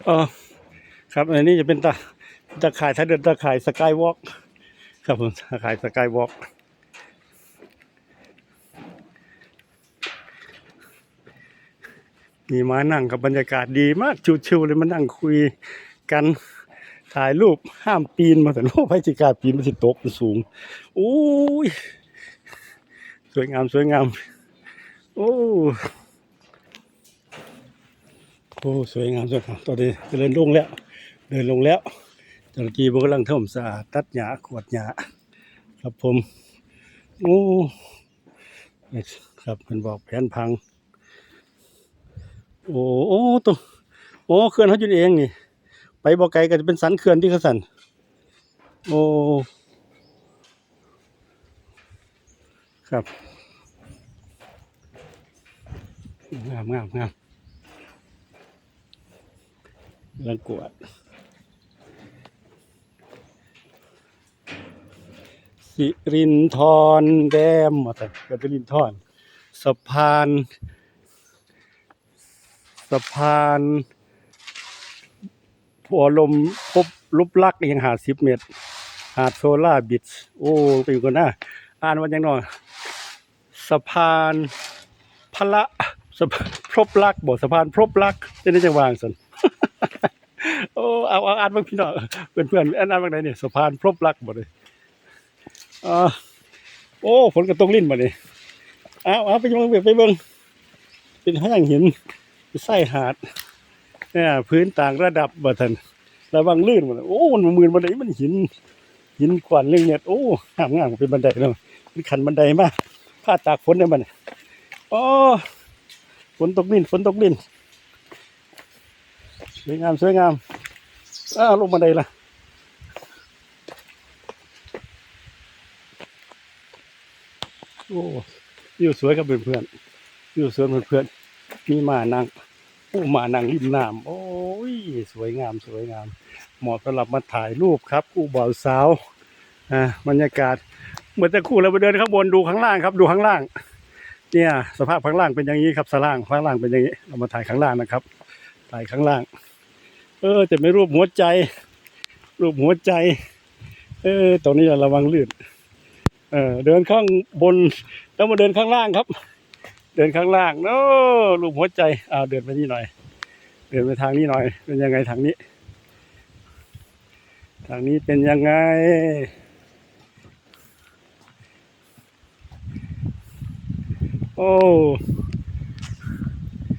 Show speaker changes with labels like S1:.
S1: เออครับอันนี้จะเป็นตะข่ายถ้าเดินตะข่ายสกายวอล์กครับผมตะข่ายสกายวอล์กมีมานั่งกับบรรยากาศดีมากชิวๆเลยมานั่งคุยกันถ่ายรูปห้ามปีนมาแต่โลกไพจิกาปีนมันสิตกมันสูงโอ้ยสวยงามสวยงามโอ้โอ้สวยงามสวยงามตอนนี้เดินลงแล้วเดินลงแล้วเจ้าหน้าที่กำลังทำสะอาดตัดหญ้าขวดหญ้าครับผมโอ้ครับมันบอกแผนพังโอ้โอ้ตัวโอ้เขื่อนเขาจุดเองนี่ไปบ่ไกลก็จะเป็นสันเขื่อนที่เขาสันโอ้ครับงามงามงามลังกวดสิรินธรแดมอะไรก็สิรินธรสะพานสะพานหัวลมพบลุบลักยัง50 เมตรหาดโซล่าบิชโอ้เป็นคนน่ะอ่านว่ายังน้อยสะพานพระสะพานพรบลักบอกสะพานพรบลักจะได้จังหวางสัน โอ้เอาอ่านบ้างพี่น้องเพื่อนอ่านบ้างไหนเนี่ยสะพานพรบลักบ่เลยอ่าโอ้ฝนกระตกลิ้นมาเลยเอาไปเบิ่งไปเบิ่งเป็นห้างหินไส้หาดเนี่ยพื้นต่างระดับบ่ทันระวังลื่นหมดโอ้มันมืนบันไดมันหินกว้านเรื่องเนี่ยโอ้งามเป็นบันไดเนาะเป็นขันบันไดมากผ้าตากฝนเนี่ยมันโอ้ฝนตกลิ้นสวยงามลงบันไดละโอ้วิวสวยกับเพื่อนวิวสวยเพื่อนมีมานั่งโอ้มานั่งริมน้ำโอ้ยสวยงามเหมาะสำหรับมาถ่ายรูปครับคู่บ่าวสาวบรรยากาศเหมือนจะคู่เราไปเดินข้างบนดูข้างล่างครับดูข้างล่างเนี่ยสภาพข้างล่างเป็นอย่างนี้ครับข้างล่างเป็นอย่างนี้เรามาถ่ายข้างล่างนะครับถ่ายข้างล่างจะไม่รูปหัวใจตรงนี้ระวังลื่นเดินข้างบนแล้วมาเดินข้างล่างครับเดินข้างล่างโอ้รูปหัวใจเดินไปนี่หน่อยเดินไปทางนี้หน่อยเป็นยังไงทางนี้เป็นยังไงโอ้